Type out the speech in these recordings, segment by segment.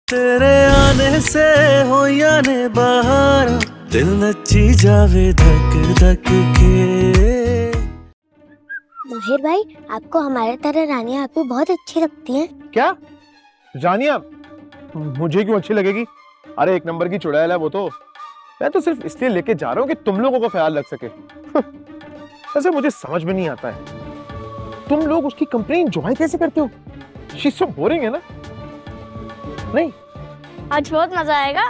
तेरे आने से हो याने बहार, दिल नची जावे धक धक के। माहिर भाई, आपको हमारे तरह रानिया आपको बहुत अच्छी लगती हैं। क्या रानिया मुझे क्यों अच्छी लगेगी? अरे एक नंबर की चुड़ैल है वो तो। मैं तो सिर्फ इसलिए लेके जा रहा हूँ कि तुम लोगों को ख्याल रख सके। वैसे मुझे समझ में नहीं आता है तुम लोग उसकी कंपनी एंजॉय कैसे करते हो? शी इज सो बोरिंग है ना? नहीं, आज बहुत मजा आएगा।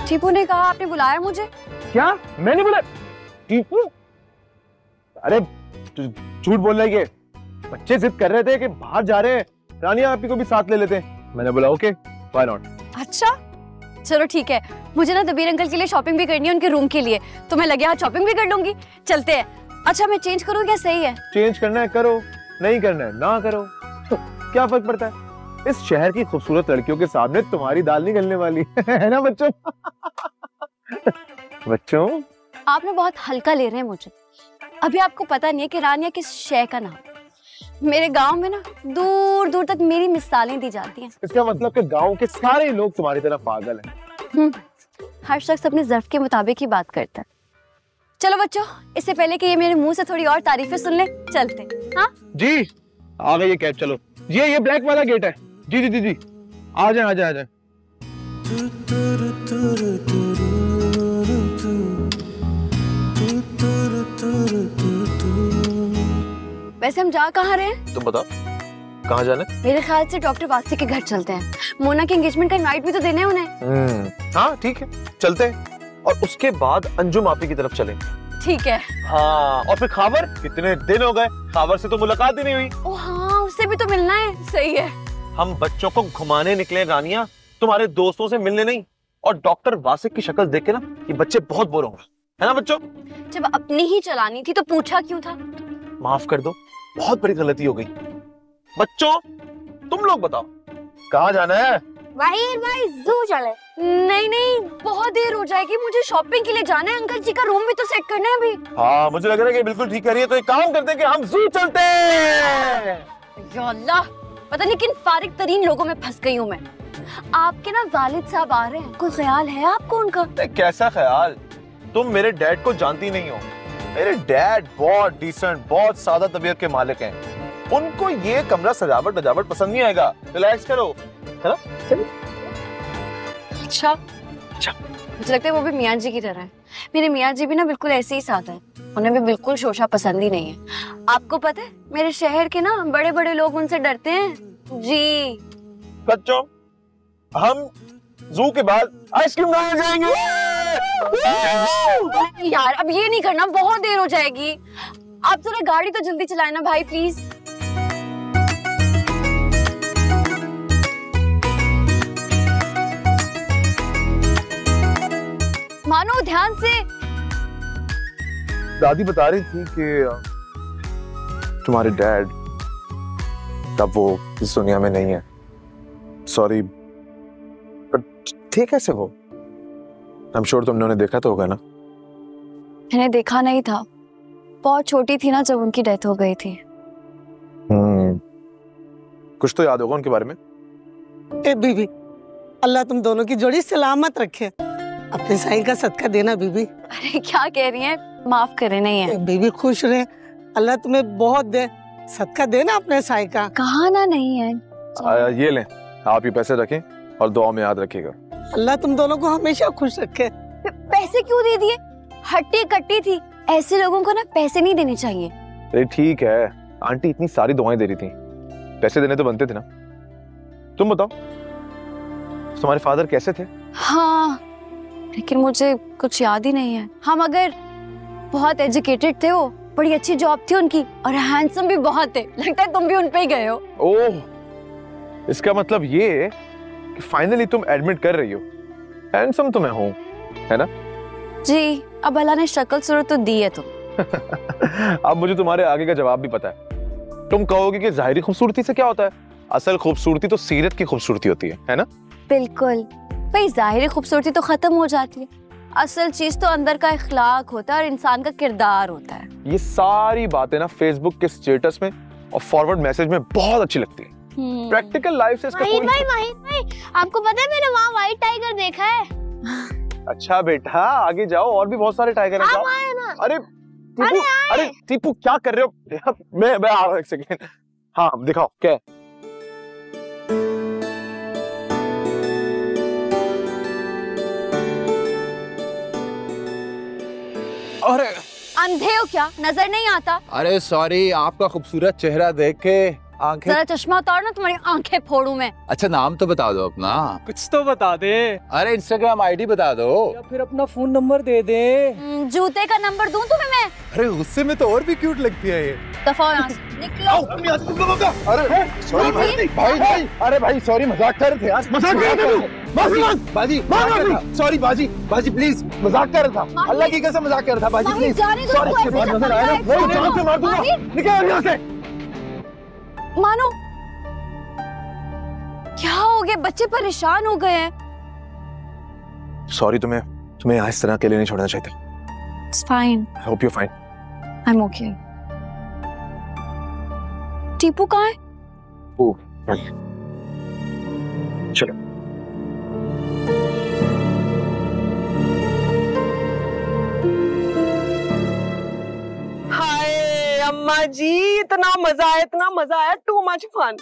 टीपू ने कहा आपने बुलाया मुझे। क्या मैंने बोला? टीपू? अरे झूठ बोल रहा है ये। बच्चे जिद कर रहे थे कि बाहर जा रहे हैं, रानिया आपी को भी साथ ले लेते हैं। मैंने बोला ओके, व्हाई नॉट। अच्छा चलो ठीक है, मुझे ना दबीर अंकल के लिए शॉपिंग भी करनी है, उनके रूम के लिए, तो मैं लगे हाथ शॉपिंग भी कर लूंगी। चलते हैं। अच्छा मैं चेंज करूँ क्या? सही है। चेंज करना है करो, नहीं करना है ना करो, क्या फर्क पड़ता है? इस शहर की खूबसूरत लड़कियों के सामने तुम्हारी दाल नहीं गलने वाली है ना बच्चों? बच्चों आप ना बहुत हल्का ले रहे हैं मुझे। अभी आपको पता नहीं है कि रानिया किस शय का नाम। मेरे गांव में ना दूर दूर तक मेरी मिसालें दी जाती हैं। इसका मतलब कि गांव के सारे लोग तुम्हारी तरह पागल हैं। हर शख्स अपने ज़र्फ के मुताबिक ही बात करता है। चलो बच्चों, इससे पहले कि ये मेरे मुंह से थोड़ी और तारीफें सुन ले, चलते। हाँ जी आ गई ये कैब। चलो ये ब्लैक वाला गेट है। जी जी जी जी आ जाए आ जाए आ जाए। वैसे हम जा कहाँ रहे हैं? तुम बताओ कहाँ जाना है? मेरे ख्याल से डॉक्टर वासी के घर चलते हैं। मोना के एंगेजमेंट का इनवाइट भी तो देना है उन्हें। हाँ ठीक है चलते हैं, और उसके बाद अंजुम आपी की तरफ चलें। ठीक है। हाँ और फिर खावर, कितने दिन हो गए खावर से तो मुलाकात ही नहीं हुई। ओ हाँ, उससे भी तो मिलना है। सही है। हम बच्चों को घुमाने निकले रानिया, तुम्हारे दोस्तों से मिलने नहीं। और डॉक्टर वासिक की शक्ल देख के ना ये बच्चे बहुत बोर होंगे, है ना बच्चों? जब अपनी ही चलानी थी तो पूछा क्यों था? माफ कर दो, बहुत बड़ी गलती हो गई। बच्चों तुम लोग बताओ कहाँ जाना है? भाई जू चले। नहीं नहीं, बहुत देर हो जाएगी, मुझे शॉपिंग के लिए जाना है। अंकल जी का रूम भी तो सेट करना है अभी। हाँ मुझे लग रहा है कि बिल्कुल ठीक कह रही है, तो एक काम करते हैं कि हम जू चलते हैं। या अल्लाह, पता नहीं किन फारिग तरीन लोगों में फंस गई हूँ मैं। आपके ना वालिद साहब आ रहे हैं, कोई ख्याल है आपको उनका? कैसा ख्याल? तुम मेरे डैड को जानती नहीं हो। मेरे डैड बहुत डिसेंट, बहुत सादा तबीयत के मालिक हैं। उनको ये कमरा सजावट वजावट पसंद नहीं आएगा। रिलैक्स करो, है ना? चलो। अच्छा मुझे लगता है वो भी मियाँ जी की तरह है। मेरे मियाँ जी भी ना बिल्कुल ऐसे ही सादा है, उन्हें भी बिल्कुल शोशा पसंद ही नहीं है। आपको पता है मेरे शहर के ना बड़े बड़े लोग उनसे डरते हैं जी। बच्चों हम जू के बाद आइसक्रीम खाने जाएंगे। यार अब ये नहीं करना, बहुत देर हो जाएगी। आप जरा गाड़ी तो जल्दी चलाए ना भाई प्लीज। मानो ध्यान से। दादी बता रही थी कि तुम्हारे डैड तब वो इस दुनिया में नहीं है। सॉरी, पर थे कैसे वो? I'm sure तुमने उन्हें देखा तो होगा ना? मैंने देखा नहीं था, बहुत छोटी थी ना जब उनकी डेथ हो गई थी। कुछ तो याद होगा उनके बारे में? ए बीबी, अल्लाह तुम दोनों की जोड़ी सलामत रखे। अपने साईं का सदका देना बीबी। अरे क्या कह रही हैं, माफ करे नहीं है। बीबी खुश रहे, अल्लाह तुम्हें बहुत दे। सदका देना अपने साईं का। कहा ना नहीं है। ये लें, आप ही पैसे रखें और दुआ में याद रखिएगा। अल्लाह तुम दोनों को हमेशा खुश रखे। पैसे क्यों दे दिए? हट्टी कट्टी थी, ऐसे लोगों को ना पैसे नहीं देने चाहिए। अरे ठीक है, आंटी इतनी सारी दुआएं दे रही थी, पैसे देने तो बनते थे ना। तुम बताओ तुम्हारे फादर कैसे थे? हाँ लेकिन मुझे कुछ याद ही नहीं है। हम अगर बहुत एजुकेटेड थे, वो बड़ी अच्छी जॉब थी उनकी, और हैंडसम भी बहुत थे। लगता है तुम भी उन पे ही गए हो। ओह, इसका मतलब ये कि फाइनली तुम एडमिट कर रही हो हैंडसम तो मैं हूँ, है ना? जी, अब अल्लाह ने शक्ल सूरत तो दी है तुम। अब मुझे तुम्हारे आगे का जवाब भी पता है। तुम कहोगे कि जाहिरी खूबसूरती से क्या होता है, असल खूबसूरती तो सीरत की खूबसूरती होती है ना? बिल्कुल भाई, जाहिरी खूबसूरती तो खत्म हो जाती है, असल चीज तो अंदर का इखलाक होता है और इंसान का किरदार होता है। ये सारी बातें ना फेसबुक के स्टेटस में और फॉरवर्ड मैसेज में बहुत अच्छी लगती है, प्रैक्टिकल लाइफ से इसका माहिर कोई। भाई, आपको पता है मैंने वहाँ व्हाइट टाइगर देखा है। अच्छा बेटा आगे जाओ, और भी बहुत सारे टाइगर हैं। जाओ। अरे टीपू क्या कर रहे हो? मैं आ रहा हूँ, एक सेकेंड। हाँ दिखाओ क्या है? अरे अंधे हो क्या, नजर नहीं आता? अरे सॉरी, आपका खूबसूरत चेहरा देख के आंखें। जरा चश्मा उतारो ना, तुम्हारी आंखें फोड़ू मैं। अच्छा नाम तो बता दो अपना। कुछ तो बता दे। अरे इंस्टाग्राम आईडी बता दो या फिर अपना फोन नंबर दे दे। जूते का नंबर दूं तुम्हें मैं? अरे उससे में तो और भी क्यूट लगती है ये। दफा यहाँ से निकलो। अरे सॉरी भाई, अरे भाई सॉरी, मजाक कर रहे थे यार, मजाक कर रहे थे। बाजी सॉरी बाजी प्लीज, मजाक कर रहा था, अल्लाह की कसम मजाक कर रहा था बाजी प्लीज। सॉरी नजर आया ना, मैं जान से मार दूंगा, निकल यहाँ से। मानो क्या हो गया, बच्चे परेशान हो गए हैं। सॉरी, तुम्हें यहाँ इस तरह अकेले नहीं छोड़ना चाहिए था। It's fine. I hope you're fine. I'm okay. Tipu कहाँ है? चलो। हाय अम्मा जी, इतना मजा आया, टू मच फन।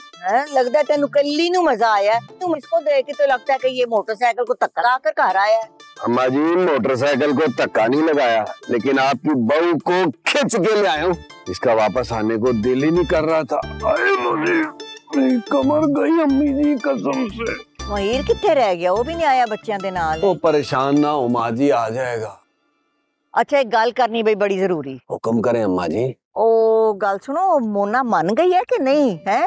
लगता है तेन कली नू मजा आया। तुम इसको देख के तो लगता है कि ये मोटरसाइकिल को धक्का आकर घर आया है। अम्मा जी मोटरसाइकिल को धक्का नहीं लगाया, लेकिन आपकी बहू को खींच के ले आया हूँ। इसका वापस आने को दिल ही नहीं कर रहा था। अरे मेरी कमर गई अम्मी जी कसम से। महिर कितने रह गया, वो भी नहीं आया बच्चों के नाल। वो परेशान ना हो माँ जी, आ जाएगा। अच्छा एक गल करनी बई बड़ी जरूरी। हुक्म करें अम्मा जी। ओ गल सुनो, मोना मन गई है कि नहीं है?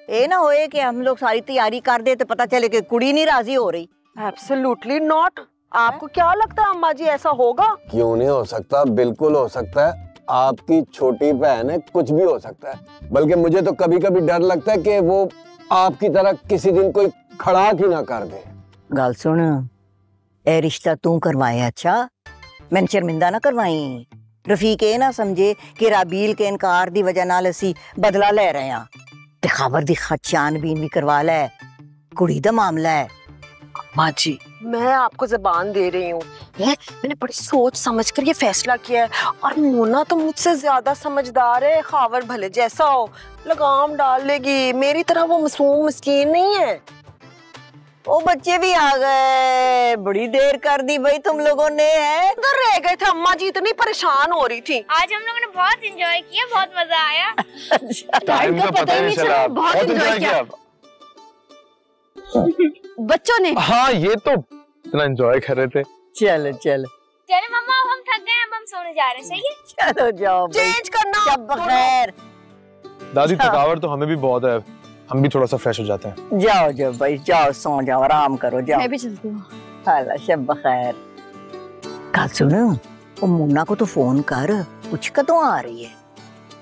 ये ना होए कि हम लोग सारी तैयारी कर दे तो पता चले कि कुड़ी नहीं राजी हो रही। Absolutely not. आपको क्या लगता है अम्मा जी ऐसा होगा? क्यों नहीं हो सकता, बिल्कुल हो सकता है। आपकी छोटी बहन है, कुछ भी हो सकता है। बल्कि मुझे तो कभी कभी डर लगता है कि वो आपकी तरह किसी दिन कोई खड़ाक ही ना कर दे। गल सुन, ए रिश्ता तू करवाया, अच्छा मैंने शर्मिंदा ना करवाई। रफीक ये ना समझे कि राबील के इनकार दी वजह नाल असी बदला ले रहे हैं। ते खबर दी छानबीन भी करवा ले, कुड़ी दा मामला है। माँ जी मैं आपको जबान दे रही हूँ, मैंने बड़ी सोच समझ कर ये फैसला किया है। और मोना तो मुझसे ज्यादा समझदार है, खावर भले जैसा हो लगाम डाल लेगी। मेरी तरह वो मासूम मिस्कीन नहीं है। ओ बच्चे भी आ गए, बड़ी देर कर दी भाई तुम लोगों ने। है उधर रह गए थे अम्मा जी, इतनी परेशान हो रही थी। आज हम लोगों ने बहुत एंजॉय किया, बहुत मजा आया। टाइम का पता ही नहीं चला, बहुत एंजॉय किया बच्चों ने। हाँ ये तो इतना एंजॉय कर रहे थे। चलो चलो चलो मम्मा, अब हम थक गए, अब हम सोने जा रहे हैं, सही है? चलो जाओ चेंज करना। सब बखैर। दादी थकावट तो हमें भी बहुत है, हम भी थोड़ा सा फ्रेश हो जाते हैं। जाओ जाओ भाई, जाओ सो जाओ, आराम करो, जाओ। मैं भी चलती हूँ। हाला शब बखैर। कल सुनो, वो मुन्ना को तो फोन कर, पूछ कदों आ रही है।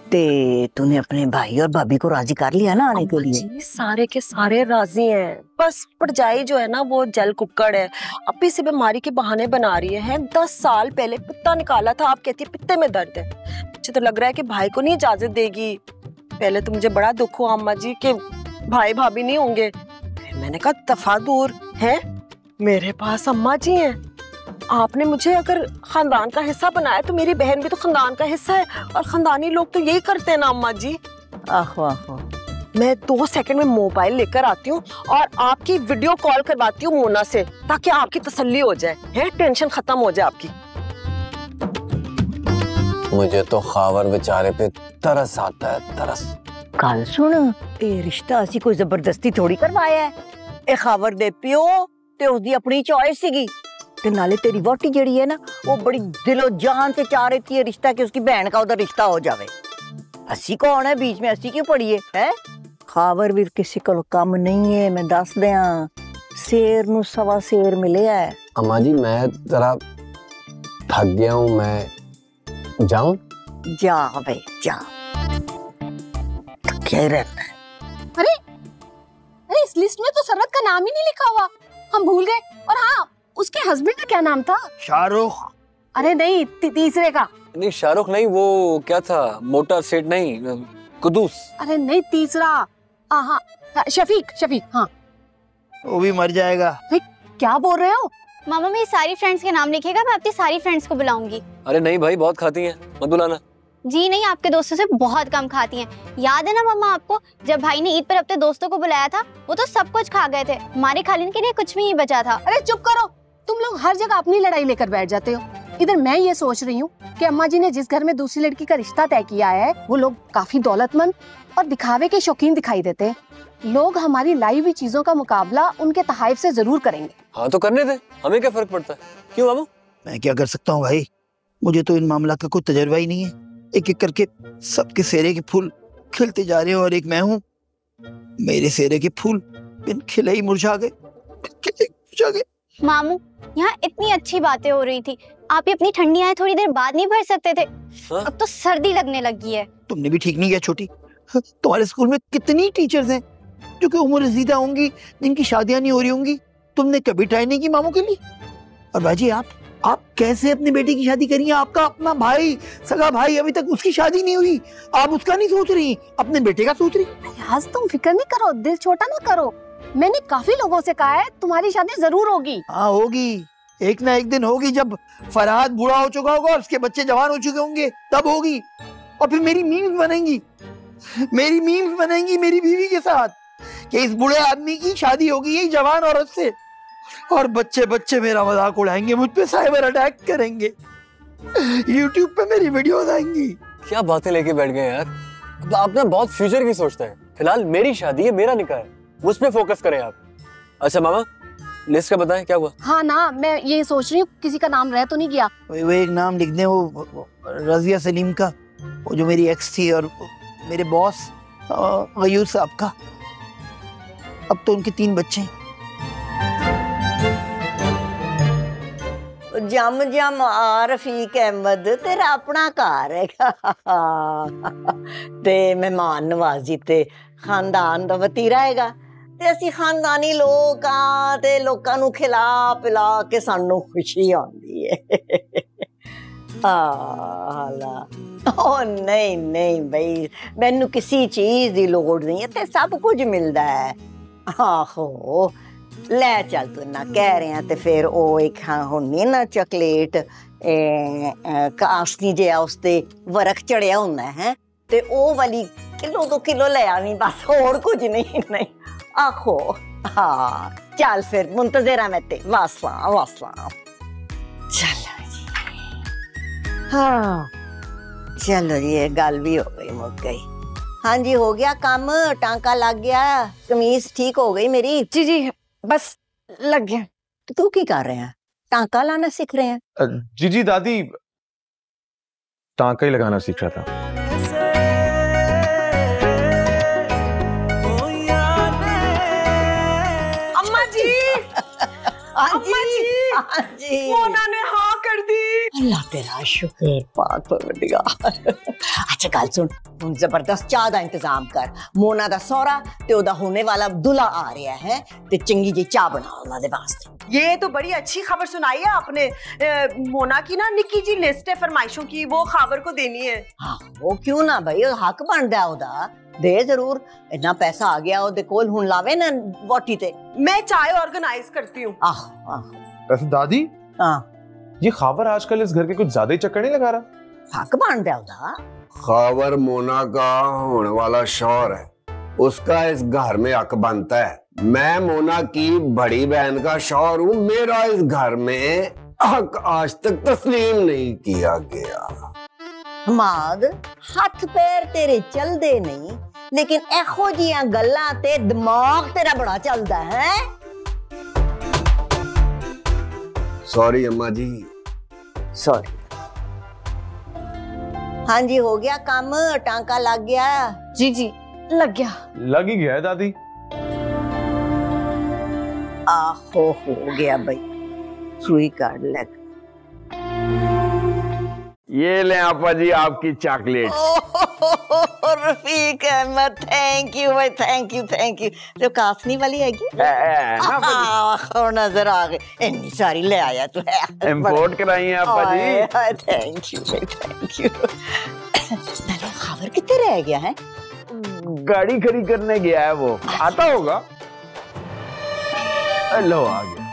ते तूने अपने भाई और भाभी को राजी कर लिया ना आने के लिए? जी सारे के सारे राजी हैं, बस पड़जाई जो है ना वो जल कुक्कड़ है, अभी से बीमारी के बहाने बना रही है। 10 साल पहले पित्ता निकाला था, आप कहती है पित्ते में दर्द है। मुझे तो लग रहा है कि भाई को नहीं इजाजत देगी। पहले तो मुझे बड़ा दुख हुआ अम्मा जी कि भाई भाभी नहीं होंगे, फिर मैंने कहा दफा दूर है, मेरे पास अम्मा जी हैं। आपने मुझे अगर खानदान का हिस्सा बनाया तो मेरी बहन भी तो खानदान का हिस्सा है, और खानदानी लोग तो यही करते हैं ना अम्मा जी। आहो आहो। मैं 2 सेकंड में मोबाइल लेकर आती हूँ और आपकी वीडियो कॉल करवाती हूँ मोना से, ताकि आपकी तसल्ली हो जाए, है टेंशन खत्म हो जाए आपकी। मुझे तो खावर बेचारे पे तरस आता है, तरस। कल सुन, ये रिश्ता असी कोई जबरदस्ती थोड़ी करवाया है। ए खबर दे पियो ते उसदी अपनी चॉइस सीगी। ते नाले तेरी वोटी जड़ी है ना, वो बड़ी दिलो जान से चाह रही थी ये रिश्ता कि उसकी बहन का उधर रिश्ता हो जावे। असी कौन है बीच में, असी क्यों पड़ी है? खबर भी किसी को कम नहीं है, मैं दस दिया। शेर नू सवा शेर मिले है। अम्मा जी मैं जरा थक गया हूँ, मैं जाऊं? जा भाई जा, क्या रहना है? अरे इस लिस्ट में तो सरवत का नाम ही नहीं लिखा हुआ, हम भूल गए। और हाँ, उसके हस्बैंड का क्या नाम था? शाहरुख। अरे नहीं, तीसरे का। नहीं शाहरुख नहीं, वो क्या था, मोटा सेठ नहीं, कुदूस। अरे नहीं, तीसरा। हाँ शफीक, शफीक, हाँ वो भी मर जाएगा। क्या बोल रहे हो? मामा मेरी सारी फ्रेंड्स के नाम लिखेगा, मैं अपनी सारी फ्रेंड्स को बुलाऊंगी। अरे नहीं भाई, बहुत खाती हैं, मत बुलाना। जी नहीं, आपके दोस्तों से बहुत कम खाती हैं। याद है ना मामा आपको, जब भाई ने ईद पर अपने दोस्तों को बुलाया था, वो तो सब कुछ खा गए थे, हमारे खालिन के लिए कुछ भी नहीं बचा था। अरे चुप करो, तुम लोग हर जगह अपनी लड़ाई लेकर बैठ जाते हो। इधर मैं ये सोच रही हूँ कि अम्मा जी ने जिस घर में दूसरी लड़की का रिश्ता तय किया है, वो लोग काफी दौलतमंद और दिखावे के शौकीन दिखाई देते हैं। लोग हमारी लाई हुई चीजों का मुकाबला उनके तहाइफ से जरूर करेंगे। हाँ तो करने दे, हमें क्या फर्क पड़ता है? क्यों मामू? मैं क्या कर सकता हूँ भाई, मुझे तो इन मामला का कोई तजर्बा ही नहीं है। एक एक करके सबके सेहरे के फूल खिलते जा रहे हैं और एक मैं हूँ, मेरे सेहरे के फूल बिन खिले ही मुरझा गए। मामू यहाँ इतनी अच्छी बातें हो रही थी, आप ये अपनी ठंडी आंखें थोड़ी देर बाद नहीं भर सकते थे? अब तो सर्दी लगने लगी है। तुमने भी ठीक नहीं किया छोटी। तुम्हारे स्कूल में कितनी टीचर्स हैं जो कि उम्र रसीदा होंगी, जिनकी शादियां नहीं हो रही होंगी, तुमने कभी ट्राई नहीं की मामू के लिए? और बाजी आप कैसे अपने बेटे की शादी करिए? आपका अपना भाई, सगा भाई, अभी तक उसकी शादी नहीं हुई, आप उसका नहीं सोच रही, अपने बेटे का सोच रही। आज तुम फिक्र नहीं करो, दिल छोटा ना करो। मैंने काफी लोगों से कहा है तुम्हारी शादी जरूर होगी। हाँ होगी, एक ना एक दिन होगी। जब फरहाद बूढ़ा हो चुका होगा और उसके बच्चे जवान हो चुके होंगे तब होगी। और फिर मेरी मीम्स बनेंगी मेरी बीवी के साथ कि इस बूढ़े आदमी की शादी होगी यही जवान औरत से, और बच्चे मेरा मजाक उड़ाएंगे, मुझ पे साइबर अटैक करेंगे, यूट्यूब पे मेरी वीडियोस आएंगी। क्या बातें लेके बैठ गए यार, आप ना बहुत फ्यूचर की सोचते हैं। फिलहाल मेरी शादी है, मेरा निकाह है, उस पे फोकस करें आप। अच्छा मामा, लिस्ट का बताएं क्या हुआ? हाँ ना, मैं ये सोच रही हूँ किसी का नाम रह तो नहीं गया। वो एक नाम लिख दें, वो रजिया सलीम का, वो जो मेरी एक्स थी, और मेरे बॉस गयूर साहब का। अब तो उनके 3 बच्चे हैं। जम जम आ रफीक अहमद, तेरा अपना घर है ते मेहमान नवाजी ते खानदान दा वतीरा हैगा ते असी खानदानी लोग आ ते लोकां नू खिला पिला के सानू खुशी आंदी है। ओ नहीं भाई, मैनू किसी चीज दी लोड़ नहीं है ते सब कुछ मिलदा है। आहो ले चल, तू ना कह रहे हैं ते फिर ओ एक होनी ना चॉकलेट कास्ती जे उसते वर्क चढ़िया होंदा है ते ओ वाली किलो 2 किलो ले आनी, बस और कुछ नहीं। आखो हाँ चल फिर, मुंतजरा मैं ते वासला चलो जी। हाँ चलो जी, ये गल भी हो गई, मुक गई। हाँ जी हो गया काम, टांका लग गया, कमीज ठीक हो गई मेरी। जी बस लग गया। तो तू की कर रहे हैं? टांका लाना सीख रहे हैं? जी दादी, टांका ही लगाना सीख रहा था। अम्मा जी, अम्मा जी, मोना ने हाँ कर दी। अल्लाह तेरा शुक्र, पाक परवरदिगार। अच्छा गल सुन, तू जबरदस्त चाह दा इंतजाम कर। मोना दा सौरा ते ओदा होने वाला दूल्हा आ रहा है ते चंगी जी चाह बना उन्हां दे वास्ते। ये तो बड़ी अच्छी खबर सुनाई है आपने। मोना की ना निक्की जी लिस्ट है फरमाइशों की, वो खबर को देनी है। हाँ वो क्यों ना भाई, हक बनदा है ओदा, दे जरूर। इतना पैसा आ गया ओदे कोल, हुन लावे ना वोटी ते। मैं चाय ऑर्गेनाइज करती हूँ। आहो वैसे दादी, हाँ ये खबर आजकल इस घर के कुछ ज्यादा ही चक्कर नहीं लगा रहा? हक बनदा है ओदा। खबर मोना का होने वाला शौहर है, उसका इस घर में हक बनता है। मैं मोना की बड़ी बहन का शौहर हूँ, मेरा इस घर में हक आज तक तस्लीम नहीं किया गया। हमाद हाथ पैर तेरे चलदे नहीं, लेकिन एहो जियां गल्लां ते दिमाग तेरा बड़ा चलदा है। सॉरी अम्मा जी। सॉरी। हाँ जी हो गया काम, टांका लग गया? जी लग गया। लग ही गया है दादी। आहो हो गया भाई, सुई काट लग। ये ले आपा जी आपकी chocolate. Rafiq Ahmed, thank you भाई, थैंक यू। जो कासनी वाली हैगी नजर आ गई, इतनी सारी ले आया तू है, इंपोर्ट कराई है आपा जी। थैंक यू भाई, थैंक यू। खबर कितने रह गया है? गाड़ी खड़ी करने गया है वो, आता होगा। लो आ गया।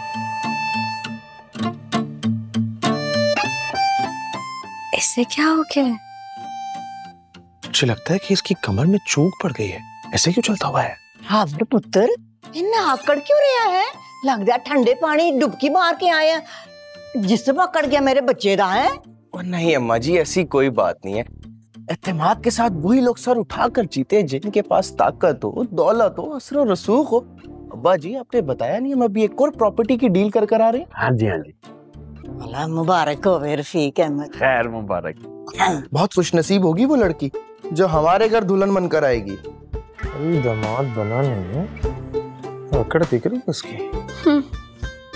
इससे क्या हो गया? मुझे लगता है कि इसकी कमर में चूक पड़ गई है, ऐसे क्यों चलता हुआ है? हाँ पुत्र, इन्ना आकड़ क्यों रहा है? लगता ठंडे पानी डुबकी मार के आया, जिसम आकड़ गया मेरे बच्चे दा है। और नहीं अम्मा जी, ऐसी कोई बात नहीं है। एतमाद के साथ वही लोग सर उठाकर जीते हैं जिनके पास ताकत हो, दौलत हो, असर और रसूख हो। अब्बा जी आपने बताया नहीं, हम अभी एक और प्रॉपर्टी की डील कर आ रहे हैं। हाँ जी हाँ जी, अल्लाह मुबारक हो रफीक अहमद। खैर मुबारक। बहुत खुश नसीब होगी वो लड़की जो हमारे घर दुल्हन बनकर आएगी। दामाद बना नहीं है, अकड़ दिख रही है उसकी।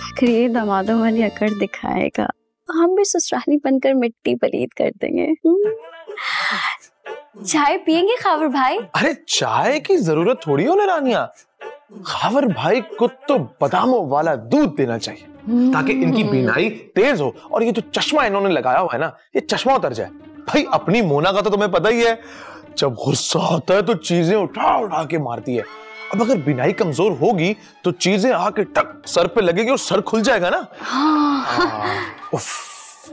आखिर ये दामादों वाली अकड़ दिखाएगा, हम भी ससुराली बनकर मिट्टी पलीद कर देंगे। चाय पियेंगे खावर भाई? अरे चाय की जरूरत थोड़ी हो ना रानिया, खावर भाई को तो बादामों वाला दूध देना चाहिए ताकि इनकी बीनाई तेज हो और ये जो चश्मा इन्होंने लगाया हुआ है ना, ये चश्मा उतर जाए। भाई अपनी मोना का तो तुम्हें पता ही है, जब गुस्सा आता है तो चीजें उठा उठा के मारती है। अब अगर बिनाई कमजोर होगी तो चीजें आके टक सर पे लगेगी और सर खुल जाएगा ना। उफ,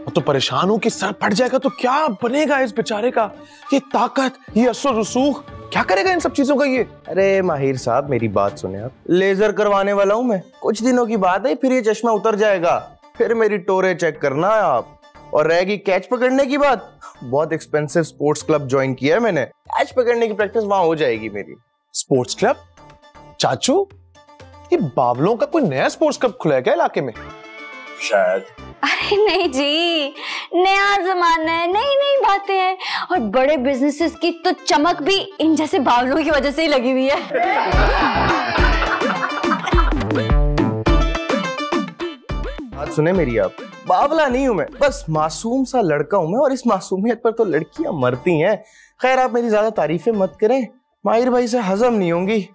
तो परेशान हूं कि सर फट जाएगा तो क्या बनेगा इस बेचारे का। ये ताकत, ये असर रसूख, क्या करेगा इन सब चीजों का ये? अरे माहिर साहब मेरी बात सुने आप, लेजर करवाने वाला हूं मैं, कुछ दिनों की बात है, फिर ये चश्मा उतर जाएगा। फिर मेरी टोरे चेक करना है आप। और रहेगी कैच पकड़ने की बात, बहुत एक्सपेंसिव स्पोर्ट्स क्लब ज्वाइन किया है मैंने, कैच पकड़ने की प्रैक्टिस वहां हो जाएगी मेरी। Sports club? चाचू ये बावलों का कोई नया स्पोर्ट्स क्लब खुला है क्या इलाके में? शायद। अरे नहीं जी, नया जमाना है, नई नई बातें हैं और बड़े बिजनेसेस की तो चमक भी इन जैसे बावलों की वजह से ही लगी हुई है। बात सुने मेरी आप, बावला नहीं हूं मैं, बस मासूम सा लड़का हूं मैं, और इस मासूमियत पर तो लड़कियां मरती हैं। खैर आप मेरी ज्यादा तारीफें मत करें, माहिर भाई से हजम नहीं होंगी।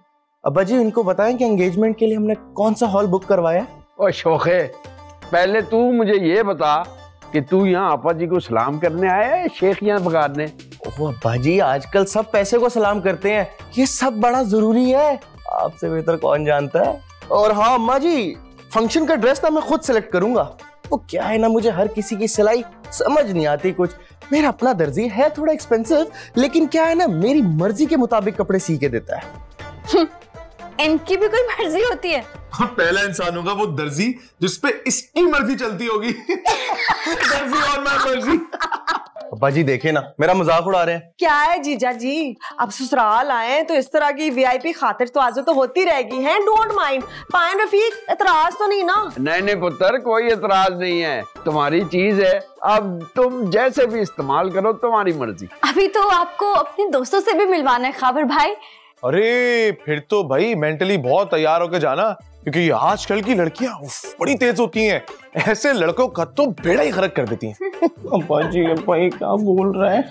अब्बा जी इनको बताएं कि एंगेजमेंट के लिए हमने कौन सा हॉल बुक करवाया। ओ शोखे, पहले तू मुझे ये बता कि तू यहाँ आपा जी को सलाम करने आया है, शेख यहाँ बगाड़ने? ओह अब्बा जी आजकल सब पैसे को सलाम करते हैं, ये सब बड़ा जरूरी है, आपसे बेहतर कौन जानता है। और हाँ अम्मा जी, फंक्शन का ड्रेस ना मैं खुद सेलेक्ट करूंगा। वो क्या है ना, मुझे हर किसी की सिलाई समझ नहीं आती कुछ। मेरा अपना दर्जी है थोड़ा एक्सपेंसिव, लेकिन क्या है ना मेरी मर्जी के मुताबिक कपड़े सी के देता है। इनकी भी कोई मर्जी होती है? पहला इंसान होगा वो दर्जी जिसपे इसकी मर्जी चलती होगी। दर्जी और मैं मर्जी। अब्बा जी देखे ना मेरा मजाक उड़ा रहे हैं। क्या है जीजा जी, अब ससुराल आए तो इस तरह की वीआईपी खातिर तवाज़ो तो होती रहेगी है। Don't mind. पायन रफीक, एतराज तो नहीं ना? नहीं पुत्र, कोई एतराज नहीं है, तुम्हारी चीज है, अब तुम जैसे भी इस्तेमाल करो, तुम्हारी मर्जी। अभी तो आपको अपने दोस्तों से भी मिलवाना है खाबर भाई। अरे फिर तो भाई मेंटली बहुत तैयार होकर जाना, क्योंकि आजकल की लड़कियां बड़ी तेज होती हैं, ऐसे लड़कों का तो बेड़ा ही खरक कर देती हैं। अब्बा जी भाई क्या बोल रहे हैं?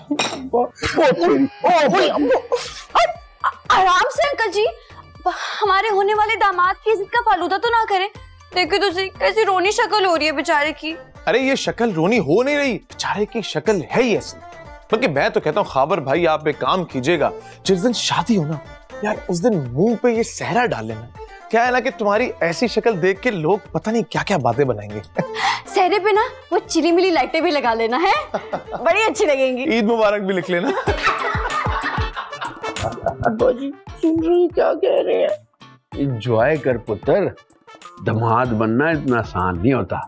आराम से अंकल जी, हमारे होने वाले दामाद की इज्जत का फालूदा तो ना करें। देखो तो सही कैसी रोनी शक्ल हो रही है बेचारे की। अरे ये शक्ल रोनी हो नहीं रही, बेचारे की शक्ल है ही ऐसी। बल्कि मैं तो कहता हूँ खाबर भाई आप एक काम कीजिएगा, जिस दिन शादी हो ना यार उस दिन मुंह पे ये सहरा डाल लेना। क्या है ना कि तुम्हारी ऐसी शक्ल देख के लोग पता नहीं क्या क्या बातें बनाएंगे। सहरे पे ना वो चिली मिली लाइटें भी लगा लेना है, बड़ी अच्छी लगेंगी। ईद मुबारक भी लिख लेना। सुन रही क्या कह रहे हैं? एंजॉय कर पुत्र, दामाद बनना इतना आसान नहीं होता।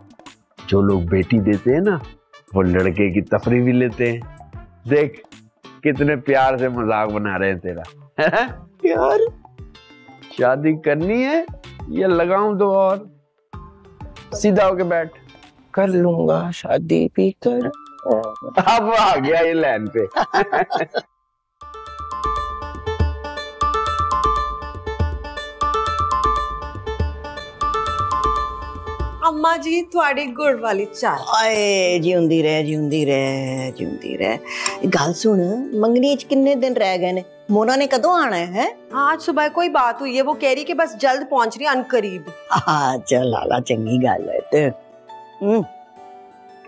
जो लोग बेटी देते हैं ना वो लड़के की तफरी भी लेते हैं। देख कितने प्यार से मजाक बना रहे हैं तेरा। यार शादी करनी है या लगाऊं तो? और सीधा होके बैठ। कर लूंगा शादी भी कर। अब आ गया ये लाइन पे। अम्मा जी थोड़ी गुड़ वाली चाय। आए जिउंदी रह जिउंदी रह जिउंदी रह। गल सुन, मंगनी च किन्ने दिन रह गए ने? मोना ने कदों आना है? आज सुबह कोई बात हुई है, वो कह रही कि बस जल्द पहुंच रही अनकरीब। चल लाला चंगी गल है ते।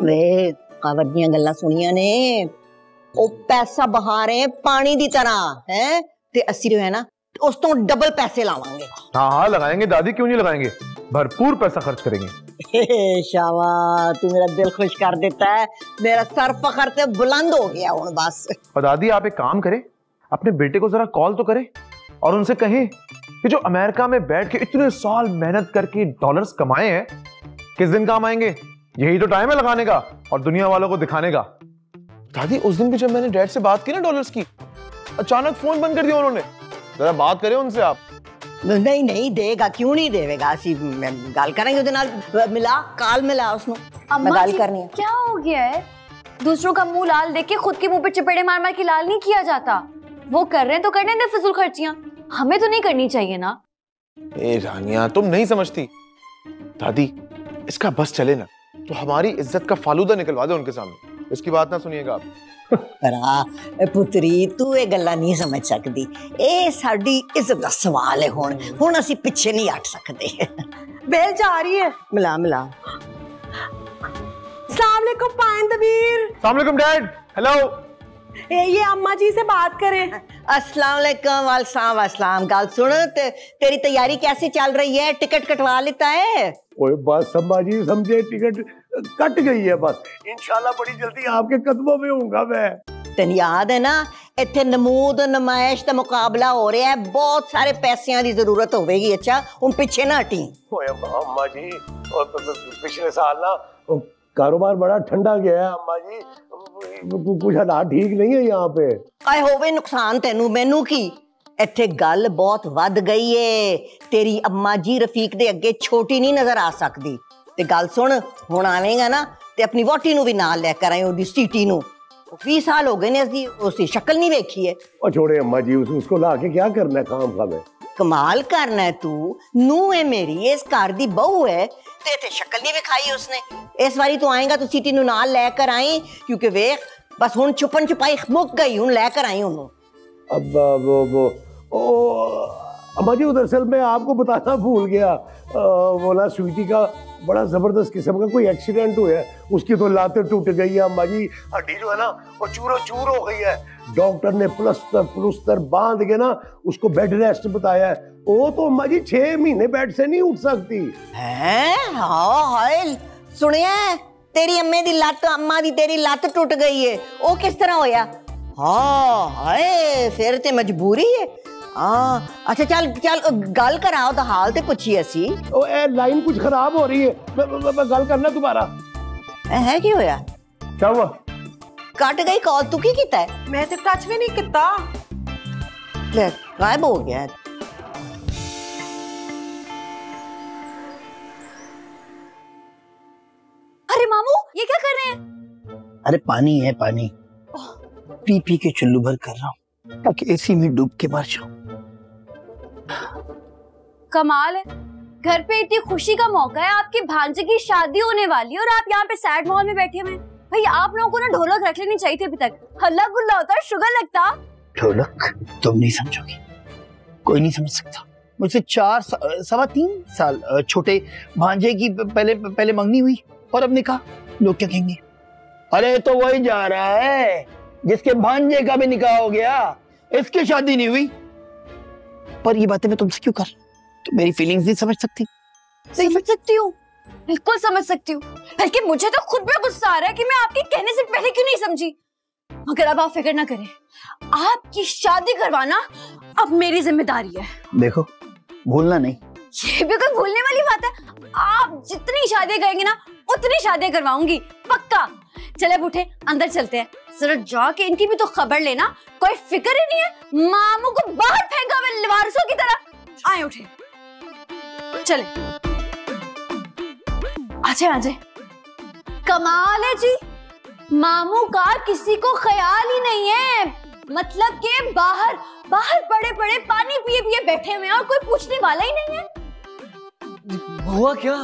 वे खबर दियां गल्लां सुनियां ने, ओ पैसा बहा रहे हैं पानी दी तरह है। ते असी जो है ना उस तो डबल पैसे लावांगे। हाँ हाँ लगाएंगे दादी, क्यों नहीं लगाएंगे, भरपूर पैसा खर्च करेंगे। शाबाश, तू मेरा दिल खुश कर देता है, मेरा सर फखर से बुलंद हो गया हूँ बस। और दादी आप एक काम करें, अपने बेटे को जरा कॉल तो करें और उनसे कहें कि जो अमेरिका में बैठ के इतने साल मेहनत करके डॉलर्स कमाए हैं, किस दिन काम आएंगे। यही तो टाइम है लगाने का और दुनिया वालों को दिखाने का। दादी उस दिन भी जब मैंने डैड से बात की ना डॉलर्स की, अचानक फोन बंद कर दिया उन्होंने। जरा बात करें उनसे आप। नहीं नहीं देगा, क्यों नहीं देगा, असी गल करेंगे उहदे नाल, मिला काल मिला उसनु, मैं गल करनी है। क्या हो गया है, दूसरों का मुंह लाल देख के खुद के मुंह पे चपेड़े मार मार के लाल नहीं किया जाता। वो कर रहे हैं तो करने दे फिजूल खर्चियां, हमें तो नहीं करनी चाहिए ना। ए रानिया तुम नहीं समझती, दादी इसका बस चले ना तो हमारी इज्जत का फालूदा निकलवा दे उनके सामने, इसकी बात ना सुनिएगा आप। पुत्री तू ये गल्ला नहीं समझ सकती, ए साडी इज्जत दा सवाल है। हुण असी पीछे नहीं हट सकते। बेल जा रही है, मिला मिला। अस्सलाम वालेकुम पाइंदबीर। अस्सलाम वालेकुम डैड। हेलो, ये अम्मा जी से बात करें। अस्सलाम वालेकुम। वालेकुम अस्सलाम। गल सुन, तेरी तैयारी कैसी चल रही है, टिकट कटवा लेता है? ओए बस अम्मा जी समझे, टिकट कट गई है बस, इंशाल्लाह बड़ी जल्दी आपके कदमों में होऊंगा मैं। तेन याद है ना इत्थे नमूद नमाइश का मुकाबला हो रहा है, बहुत सारे पैसों की जरूरत होगी। अच्छा हम पीछे ना हटी। ओए अम्मा जी पिछले साल ना कारोबार बड़ा ठंडा गया है अम्मा जी, कुछ हालात ठीक नहीं है यहाँ पे। आए होवे नुकसान तेनू मैनू की, इत्थे गल बहुत वध गई है। तेरी अम्मा जी रफीक दे अगे छोटी नहीं नजर आ सकती। ते गल सुन, हुण आवेगा ना ते अपनी वोटी नू भी नाल लेकर आए, ओदी सीटी नू। 20 साल हो गए ने असदी उसकी शक्ल नहीं देखी है। और छोड़े अम्मा जी, उसको ला के क्या करना है, काम का में कमाल करना है तू। नू है मेरी, इस घर दी बहू है, ते इत्थे शक्ल नहीं विखाई उसने। इस बारी तू आएगा तो सीटी नू नाल लेकर आई, क्योंकि वेख बस हुण छुपन छुपाई मुक गई, हुण लेकर आई उन्हों। अब वो अम्मा जी दरअसल मैं आपको बताना भूल गया, वो ना स्वीटी का बड़ा जबरदस्त किस्म का कोई एक्सीडेंट हुआ है, उसकी तो लातें टूट गई है अम्मा जी, हड्डी जो है ना वो चूरो चूर हो गई है। डॉक्टर ने प्लस्तर बांध के ना उसको बेड रेस्ट बताया है। वो तो अम्मा जी 6 महीने बेड से नहीं उठ सकती है। हाय सुनिया, तेरी अम्मे दी लत, अम्मा दी तेरी लत टूट गई है, वो किस तरह होया? हाँ हाय, फिर ते मजबूरी है। हाँ अच्छा चल चल गल कराओ तो हाल ते पूछी असी। ओ ए लाइन कुछ खराब हो रही है, मैं गल करना दोबारा। है की होया? क्या हुआ? कट गई कॉल, तू की कीता है? मैं तो टच भी नहीं किता। ले गायब हो गया। अरे मामू ये क्या कर रहे हैं? अरे पानी है पानी, पी पी के चुल्लू भर कर रहा हूँ ताकि एसी में डूब के मर जाऊं। कमाल है, घर पे इतनी खुशी का मौका है, आपकी भांजे की शादी होने वाली है और आप यहाँ पे सैड माहौल में बैठे हुए हैं। भाई आप लोगों को ना ढोलक रख लेनी चाहिए थी अभी तक, हल्ला गुल्ला होता, शुगर लगता। ढोलक तुम नहीं समझोगी, कोई नहीं समझ सकता। मुझसे 4-3 साल छोटे भांजे की पहले मंगनी हुई और अब निकाह, लोग क्या कहेंगे? अरे तो वही जा रहा है जिसके भांजे का भी निकाह हो गया, इसकी शादी नहीं हुई। पर ये बातें मैं तुमसे क्यों कर, तो मेरी फीलिंग्स नहीं समझ सकती? समझ सकती हूँ, बिल्कुल समझ सकती हूँ। बल्कि मुझे तो खुद पे गुस्सा आ रहा है कि मैं आपके कहने से पहले क्यों नहीं समझी। मगर अब आप फिक्र ना करें, आपकी शादी करवाना अब मेरी जिम्मेदारी है। देखो भूलना नहीं। ये भी कोई भूलने वाली बात है? आप जितनी शादियां करेंगे ना उतनी शादियां करवाऊंगी, पक्का। चले बूढ़े अंदर चलते हैं, जरा जाके इनकी भी तो खबर लेना। कोई फिक्र ही नहीं है, मामू को बाहर फेंका हुआ लिवारसों की तरह। आए उठे, चले आजे आजे। कमाल है जी, मामू का किसी को ख्याल ही नहीं है। मतलब के बाहर बड़े बड़े पानी पिए पिए बैठे हुए हैं और कोई पूछने वाला ही नहीं है। हुआ क्या?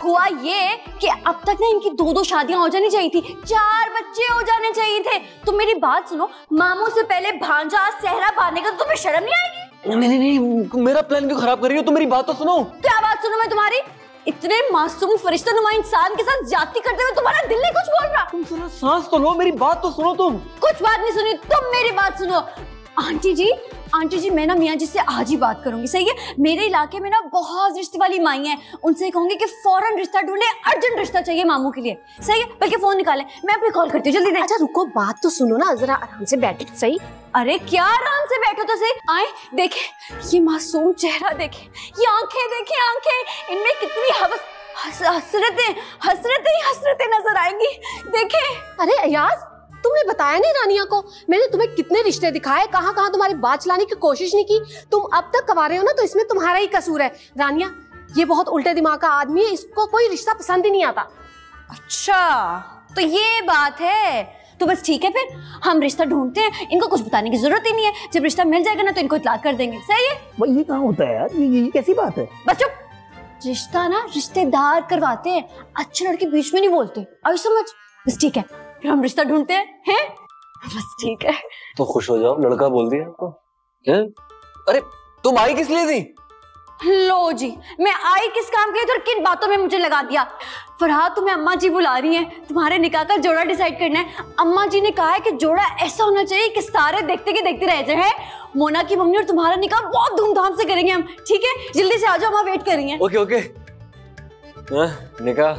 हुआ ये कि अब तक ना इनकी 2-2 शादियां हो जानी चाहिए थी, 4 बच्चे हो जाने चाहिए थे। तुम मेरी बात सुनो, मामू से पहले भांजा सेहरा पाने का तुम्हें शर्म नहीं आएगी? नहीं, मेरा प्लान क्यों खराब कर रही हो? तुम मेरी बात तो सुनो। क्या बात सुनो मैं तुम्हारी? इतने मासूम फरिश्ता नुमा इंसान के साथ ज्यादती करते हुए तुम्हारा दिल नहीं कुछ बोल रहा? तुम जरा सांस तो लो, मेरी बात तो सुनो तुम। कुछ बात नहीं सुनी, तुम मेरी बात सुनो। आंटी जी मैं ना मियाँ जी से आज ही बात करूंगी, सही है? मेरे इलाके में ना बहुत रिश्ते वाली माई हैं, उनसे कहूंगी कि फौरन रिश्ता ढूंढे, अर्जेंट रिश्ता चाहिए मामू के लिए, सही है? बल्कि फोन निकालें, मैं अभी कॉल करती हूँ, जल्दी दे। अच्छा रुको, बात तो सुनो ना, जरा आराम से बैठो सही। अरे क्या आराम से बैठो तो सही। आए देखे ये मासूम चेहरा, देखे ये आंखें, देखे आंखें, इनमें कितनी हसरतें नजर आएंगी, देखे। अरे अयाज, तुमने बताया नहीं रानिया को? मैंने तुम्हें कितने रिश्ते दिखाए, कहाँ कहाँ तुम्हारी बात चलाने की कोशिश नहीं की। तुम अब तक कवा रहे हो ना, तो इसमें तुम्हारा ही कसूर है। रानिया ये बहुत उल्टे दिमाग का आदमी है, इसको कोई रिश्ता पसंद ही नहीं आता। अच्छा तो ये बात है, तो बस ठीक है, फिर हम रिश्ता ढूंढते हैं, इनको कुछ बताने की जरूरत ही नहीं है। जब रिश्ता मिल जाएगा ना तो इनको इत्तला कर देंगे, सही है? वो ये कहाँ होता है यार, ये कैसी बात है? बस चुप। रिश्ता ना रिश्तेदार करवाते हैं, अच्छे लड़के बीच में नहीं बोलते, आई समझ? बस ठीक है, फिर हम रिश्ता ढूंढते हैं? बस ठीक है। तो खुश हो जाओ, लड़का बोल दिया आपको। हैं? अरे तुम आई किस लिए थी? लो जी, मैं आई किस काम के लिए, तो किन बातों में मुझे लगा दिया। फरहाद तुम्हें अम्मा जी बुला रही हैं, तुम्हारे निकाह का जोड़ा डिसाइड करना है। अम्मा जी ने कहा है कि जोड़ा ऐसा होना चाहिए कि सारे देखते रह जाए। मोना की मम्मी और तुम्हारा निकाह बहुत धूमधाम से करेंगे हम, ठीक है? जल्दी से आ जाओ, हम वेट कर रही हैं। Okay okay. निकाह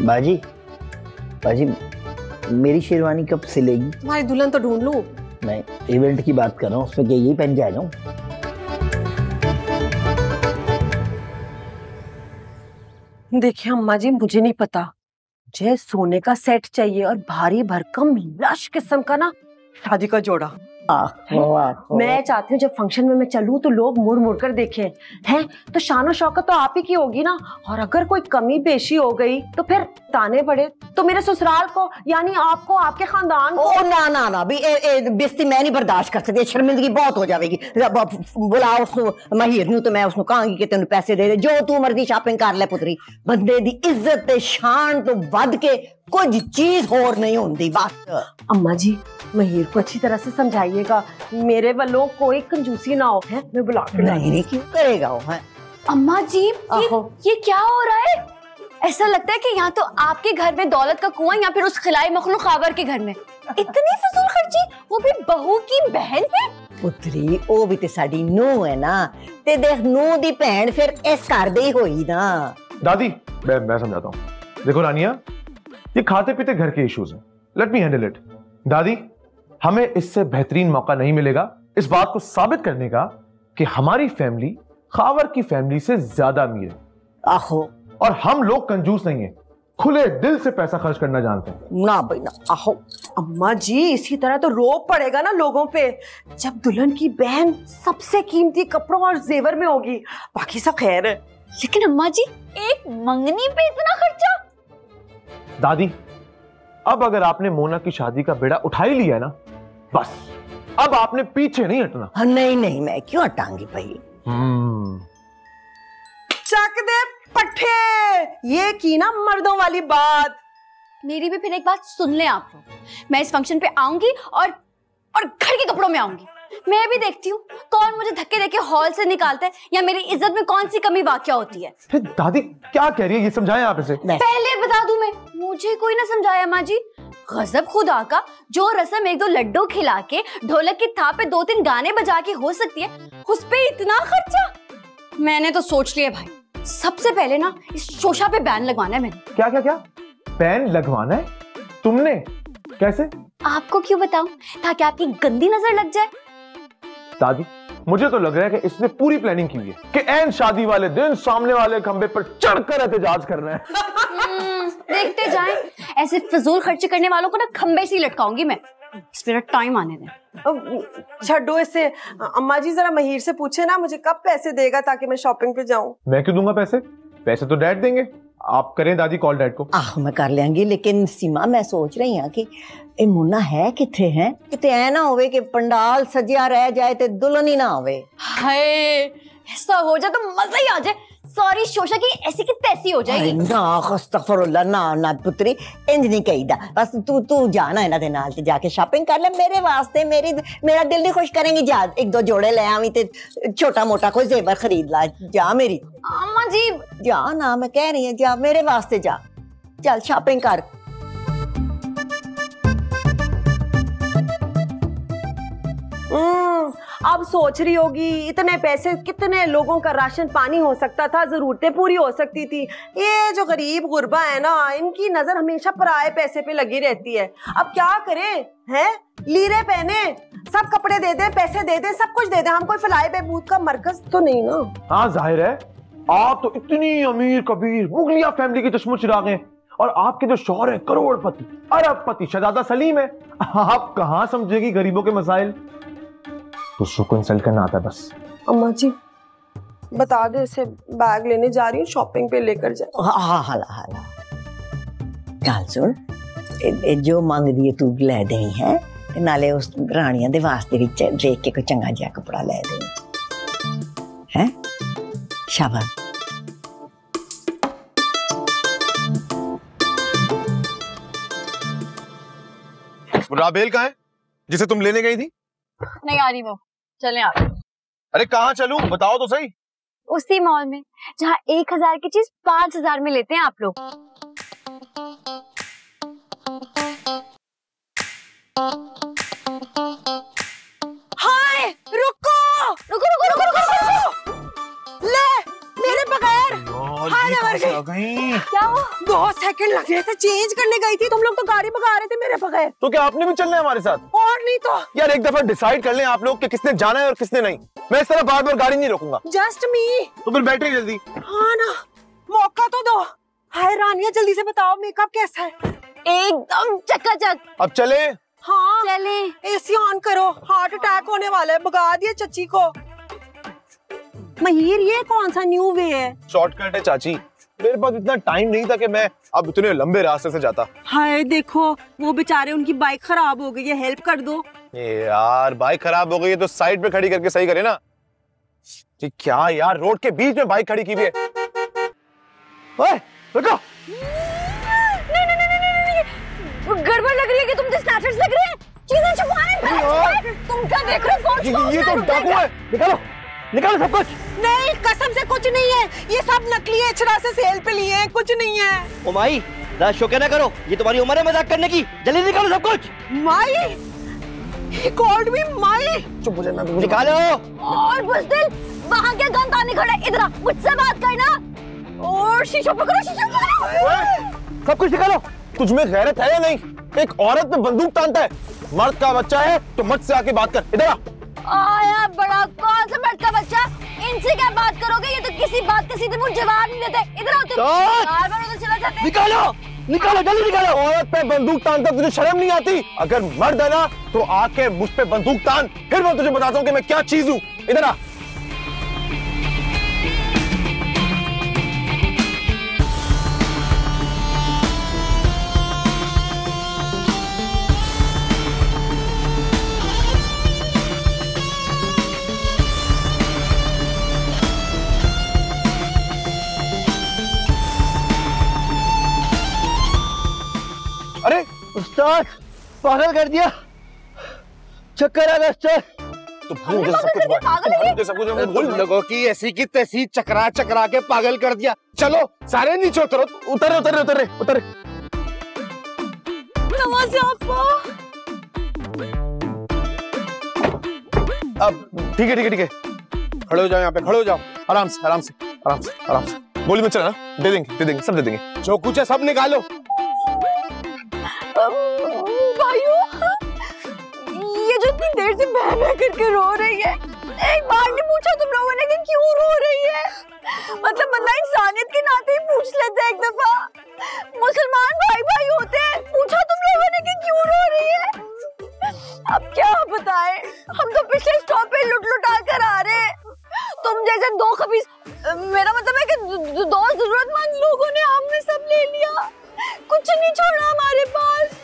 बाजी मेरी शेरवानी कब सिलेगी? तुम्हारी दुल्हन तो ढूंढ लूं। मैं इवेंट की बात कर रहा हूँ, उसमें क्या यही पहन के आ जाऊं? देखिए अम्मा जी, मुझे नहीं पता, मुझे सोने का सेट चाहिए और भारी भरकम लश किस्म का ना शादी का जोड़ा। मैं चाहती हूँ जब फंक्शन में मैं चलूँ तो लोग मुड़ मुड़ कर देखें, हैं? तो शान और शौकत तो आप ही की होगी ना, और अगर कोई कमी पेशी हो गई तो फिर ताने पड़े तो मेरे ससुराल को, यानी आपको, आपके खानदान को। ओ ना ना ना भी बेइज्जती मैं नहीं बर्दाश्त कर सकती, शर्मिंदगी बहुत हो जाएगी। बुलाओ उसको महिर नूं तो मैं उसको कहांगी कि तेन पैसे दे दे, जो तू मर्जी शॉपिंग कर ले पुत्री। बंदे दी इज्जत ते शान तो वध के कुछ चीज और नहीं होती। बस अम्मा जी महिर को अच्छी तरह से समझाइएगा, मेरे वालों कोई कंजूसी ना हो, है? मैं बुला के नहीं क्यों करेगा वो, है? अम्मा जी ये क्या हो रहा है? ऐसा लगता है कि यहाँ तो आपके घर में दौलत का कुआं या फिर उस खिलाई मखलूक खावर के घर में इतनी फजूल खर्ची, वो भी बहू की बहन है। पुत्री ओ भी ते साडी नूह है ना, ते देख नूह दी बहन फिर इस घर दी होई ना। दादी मैं समझाता हूँ। देखो रानिया, ये खाते पीते घर के इश्यूज हैं, लेट मी हैंडल इट। दादी हमें इससे बेहतरीन मौका नहीं मिलेगा इस बात को साबित करने का कि हमारी फैमिली खावर की फैमिली से ज्यादा अमीर है। आहो, और हम लोग कंजूस नहीं है, खुले दिल से पैसा खर्च करना जानते हैं। ना भाई ना। आहो अम्मा जी, इसी तरह तो रोब पड़ेगा ना लोगों पे जब दुल्हन की बहन सबसे कीमती कपड़ों और जेवर में होगी, बाकी सब खैर है। लेकिन अम्मा जी एक मंगनी पे इतना खर्चा? दादी अब अगर आपने मोना की शादी का बेड़ा उठा ही लिया ना, बस अब आपने पीछे नहीं हटना। नहीं नहीं, मैं क्यों हटाऊंगी भाई। चक दे पट्टे, ये की ना मर्दों वाली बात। मेरी भी फिर एक बात सुन ले आप लोग, मैं इस फंक्शन पे आऊंगी और घर के कपड़ों में आऊंगी। मैं भी देखती हूँ कौन मुझे धक्के देके हॉल से निकालता है या मेरी इज्जत में कौन सी कमी वाक़या होती है। दादी क्या कह रही है, ये समझाएं आप इसे। पहले बता दूं मैं, मुझे कोई ना समझाया माँ जी। गजब खुदा का, जो रस्म एक दो लड्डू खिला के ढोलक की थाप पे 2-3 गाने बजा के हो सकती है, उस पे इतना खर्चा। मैंने तो सोच लिया भाई, सबसे पहले ना इस शोशा पे बैन लगवाना है मैंने। क्या क्या क्या बैन लगवाना है तुमने? कैसे? आपको क्यों बताऊं, ताकि आपकी गंदी नजर लग जाए। दादी मुझे तो लग रहा है कि इसने पूरी प्लानिंग की है कि ऐन शादी वाले दिन सामने वाले खंबे पर चढ़कर एहतजाज करना है। देखते जाएं, ऐसे फजूल खर्चे करने वालों को ना खंबे से लटकाऊंगी मैं। इस मेरा टाइम आने दें। छड्डो इसे। अम्मा जी जरा महिर से पूछे ना मुझे कब पैसे देगा ताकि मैं शॉपिंग पे जाऊं। मैं क्यों दूंगा पैसे? पैसे तो डैड देंगे। आप करें दादी कॉल डैड को। मैं कर लेंगी, लेकिन सीमा मैं सोच रही हूँ कि ए मुन्ना है किथे है, किते ऐ ना होवे कि पंडाल सजिया रह जाए ते दुल्हन ही ना होवे। हाय ऐसा हो जाए तो मजा ही आ जाए, सारी शोशा की ऐसी की तैसी हो जाएगी। ना अस्तगफुरुल्लाह, ना ना पुत्री इंज नहीं कहीदा। बस तू जाना है ना दे नाल ते जाके शॉपिंग कर ले मेरे वास्ते, मेरा दिल नहीं खुश करेंगी। जा 1-2 जोड़े ले आवी ते छोटा मोटा कोई जेवर खरीद ला। जा मेरी अम्मा जी, जा ना, मैं कह रही हूँ जा मेरे वास्ते जा, चल शॉपिंग कर। अब सोच रही होगी इतने पैसे कितने लोगों का राशन पानी हो सकता था, जरूरतें पूरी हो सकती थी। ये जो गरीब गुरबा है ना, इनकी नजर हमेशा पराए पैसे पे लगी रहती है। अब क्या करें हैं? लीरे पहने, सब कपड़े दे दे, पैसे दे दे, सब कुछ दे दे, हम कोई फलाए बहबूद का मरकज तो नहीं ना। हाँ जाहिर है, आप तो इतनी अमीर कबीर मुगलिया फैमिली के चश्मो चिराग हैं, और आपके जो शौहर है करोड़पति अरबपति शहजादा सलीम है। आप कहाँ समझेगी गरीबों के मसाइल? दूसरों को इंसल्ट करना आता है बस। अम्मा जी बता दे, इसे बैग लेने जा रही हूँ, शॉपिंग पे लेकर जाए। हाँ हाला हाला गल सुन, जो मंग दी तू लै देनी है, नाले उस रानिया दे वास्ते भी देख के कोई चंगा जिहा कपड़ा लै देनी है। शाबाश। राबेल कहाँ है जिसे तुम लेने गई थी? नहीं आ रही वो, चलें आप। अरे कहाँ चलूं बताओ तो सही। उसी मॉल में जहाँ 1000 की चीज 5000 में लेते हैं आप लोग। हाय रुको रुको रुको रुको रुको, ले मेरे बगैर क्या हो? 2 सेकंड लग रहे थे, चेंज करने गई थी, तुम लोग तो गाड़ी भगा रहे थे मेरे बगैर। तो क्या आपने भी चलना है हमारे साथ? और नहीं तो यार एक दफा डिसाइड कर लें आप लोग कि किसने जाना है और किसने नहीं। मैं इस तरह बार बार गाड़ी नहीं रोकूंगा। जस्ट मी। तो फिर बैठे जल्दी। हाँ ना, मौका तो दो। हाय रानिया जल्दी से बताओ मेकअप कैसा है? एकदम चकाचक। अब चले? हाँ चले। एसी ऑन करो, हार्ट अटैक होने वाला है, भगा दिए चच्ची को। महिर ये कौन सा न्यू वे है? शॉर्टकट है चाची, मेरे पास इतना टाइम नहीं था कि मैं अब इतने लंबे रास्ते से जाता। हाय देखो वो बेचारे, उनकी बाइक खराब हो गई है, हेल्प कर दो। यार बाइक खराब हो गई है तो साइड पे खड़ी करके सही करे ना। क्या यार, रोड के बीच में बाइक खड़ी की हुई है। ओए रुको। गड़बड़ लग रही है कि तुम स्नैचर्स लग रहे हैं, चीजें छुपाने। तुम क्या देख रहे हो? ये तो डाकू है, निकालो निकालो सब कुछ। नहीं कसम से कुछ नहीं है, ये सब नकली है, छड़ा से सेल पे लिए हैं, कुछ नहीं है। ओ माई रात शोके ना करो, ये तुम्हारी उम्र है मजाक करने की, जल्दी निकालो सब कुछ। माई, he called me माई। चुप हो जाना, निकालो। और बुज़दिल, वहाँ क्या गन ताने खड़ा है? इधर मुझसे बात करना। और शीशा पकड़ो, शीशा पकड़ो। सब कुछ निकालो। तुझ में गैरत है या नहीं? एक औरत में बंदूक तानता है, मर्द का बच्चा है तो मर्द से आके बात कर। इधर आ। आया बड़ा, कौन सा मर्द का बच्चा? इनसे क्या बात करोगे? ये तो किसी बात का सीधे मुंह जवाब नहीं देते। इधर आओ तुम। बार-बार उधर चला जाते हैं। निकालो निकालो जल्दी निकालो। औरत पे बंदूक तानता तुझे शर्म नहीं आती? अगर मर्द है ना तो आके मुझ पे बंदूक तान, फिर मैं तुझे बताता हूँ कि मैं क्या चीज हूँ। इधर आ। अरे उस्ताद पागल कर दिया, चक्कर आ गया उस्ताद। तो भूल सब कुछ भूल लोगों की ऐसी की तैसी चकरा चकरा के पागल कर दिया। चलो सारे नीचे उतरो। उतरे उतरे उतरे उतरे। नवाज़ आपको। अब ठीक है ठीक है ठीक है, खड़े हो जाओ, यहाँ पे खड़े हो जाओ, आराम से आराम से आराम से आराम से। गोली में चला ना, दे देंगे सब दे देंगे। जो कुछ है सब निकालो। भाइयों, ये जो इतनी देर से बह बह करके रो रही है, एक बार नहीं पूछा तुम लोगों ने कि क्यों रो रही है? मतलब बंदा इंसानियत के नाते ही पूछ लेते एक दफा। मुसलमान भाई भाई होते हैं, पूछा तुम लोगों ने कि क्यों रो रही है? अब क्या बताएं, हम तो पिछले स्टॉप पे लुट लुटा कर आ रहे हैं। तुम जैसे दो खबीस, मेरा मतलब है कि दो जरूरतमंद लोगों ने हमने सब ले लिया, कुछ नहीं छोड़ा हमारे पास।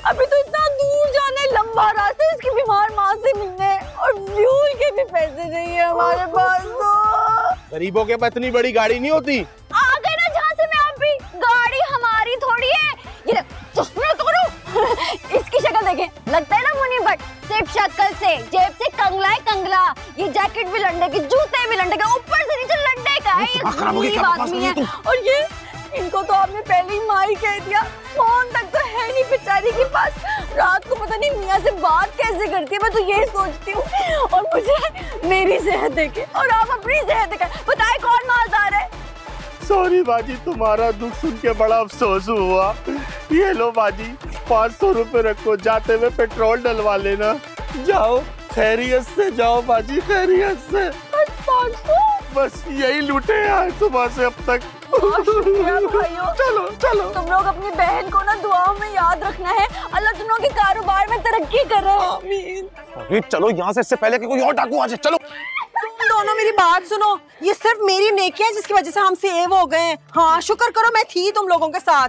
अभी तो इतना दूर जाना है, लंबा रास्ता इसकी बीमार माँ से मिलने, और फ्यूल के भी पैसे नहीं है हमारे पास। तो गरीबों के पास इतनी बड़ी गाड़ी नहीं होती। आ गए ना जहाँ से मैं, आप भी गाड़ी हमारी थोड़ी है। ये चश्मे तोड़ो। इसकी शक्ल देखें, लगता है ना मुनी भट्ट। सिर्फ शक्ल से, जेब से कंगला है कंगला। ये जैकेट भी लंडे की, जूते भी लंडे के, ऊपर से नीचे लंडे का है। ये गरीब आदमी है। और ये इनको तो आपने पहले ही माई कह दिया। फोन तक तो है नहीं बेचारी के पास। रात को पता नहीं मियाँ से बात कैसे करती है, मैं तो यही सोचती हूँ। और मुझे मेरी सेहत देखे और आप अपनी सेहत देखे, बताए कौन मालदार है? सॉरी बाजी, तुम्हारा दुख सुन के बड़ा अफसोस हुआ। ये लो बाजी, 500 रुपए रखो, जाते हुए पेट्रोल डलवा लेना। जाओ, खैरियत से जाओ बाजी, खैरियत से। बस 500? बस यही लूटे यार सुबह से अब तक। चलो चलो, तुम लोग अपनी बहन को ना दुआओं में याद रखना है। अल्लाह तुम लोग के कारोबार में तरक्की करे। आमीन। अरे चलो यहाँ से, इससे पहले कि कोई और डाकू आ जाए। चलो तुम दोनों मेरी बात सुनो, ये सिर्फ मेरी नेकी है जिसकी वजह से हम सेव हो गए हैं। हाँ, शुक्र करो मैं थी तुम लोगों के साथ।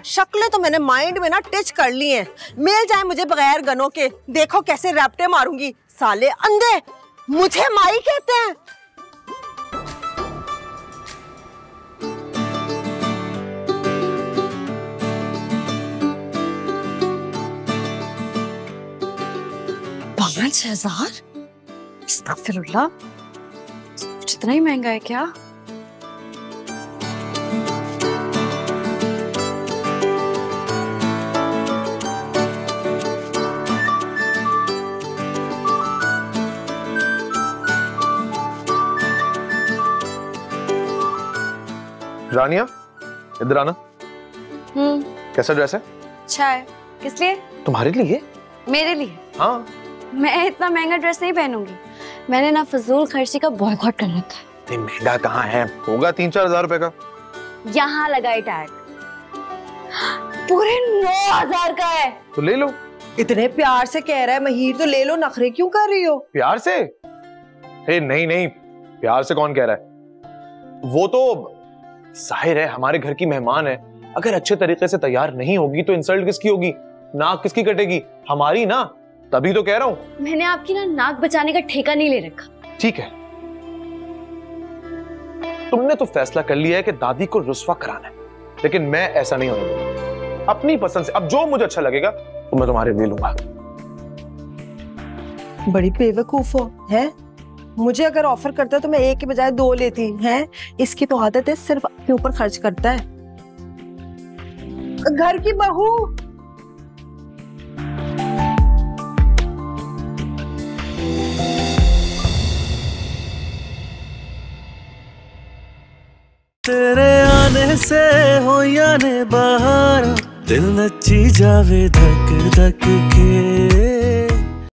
शक्लें तो मैंने माइंड में ना टच कर ली हैं। मिल जाए मुझे बगैर गनों के, देखो कैसे रैप्टे मारूंगी। साले अंधे मुझे माई कहते हैं। $5,000? अस्तगफिरुल्लाह, इतना ही महंगा है क्या? रानिया, इधर आना। कैसा ड्रेस है? अच्छा है। किस लिए? तुम्हारे लिए? मेरे लिए? हाँ। मैं इतना महंगा ड्रेस नहीं पहनूंगी। मैंने ना फजूल खर्ची का बॉयकॉट कर रखा है। महंगा कहाँ है, होगा 3-4 हजार रुपए का। यहाँ लगाई टैग, पूरे 9,000 का है। तो ले लो। इतने प्यार से कह रहा है महीर, तो ले लो। नखरे क्यों कर रही हो? प्यार से? नहीं नहीं, प्यार से कौन कह रहा है? वो तो जाहिर है हमारे घर की मेहमान है। अगर अच्छे तरीके से तैयार नहीं होगी तो इंसल्ट किसकी होगी, नाक किसकी कटेगी? हमारी ना। तभी तो कह रहा हूं। मैंने आपकी ना नाक बचाने का ठेका नहीं ले रखा। ठीक है, तुमने तो फैसला कर लिया है कि दादी को रुस्वा कराना है, लेकिन मैं ऐसा नहीं होने दूंगा। अपनी पसंद से अब जो मुझे अच्छा लगेगा तो मैं तुम्हारे लिए लूंगा। बड़ी बेवकूफ हो है। मुझे अगर ऑफर करता तो मैं एक के बजाय 2 लेती है। इसकी तो आदत है सिर्फ अपने ऊपर खर्च करता है। घर की बहू। तेरे आने से हो या ने बहार, दिल नची जावे धक धक के।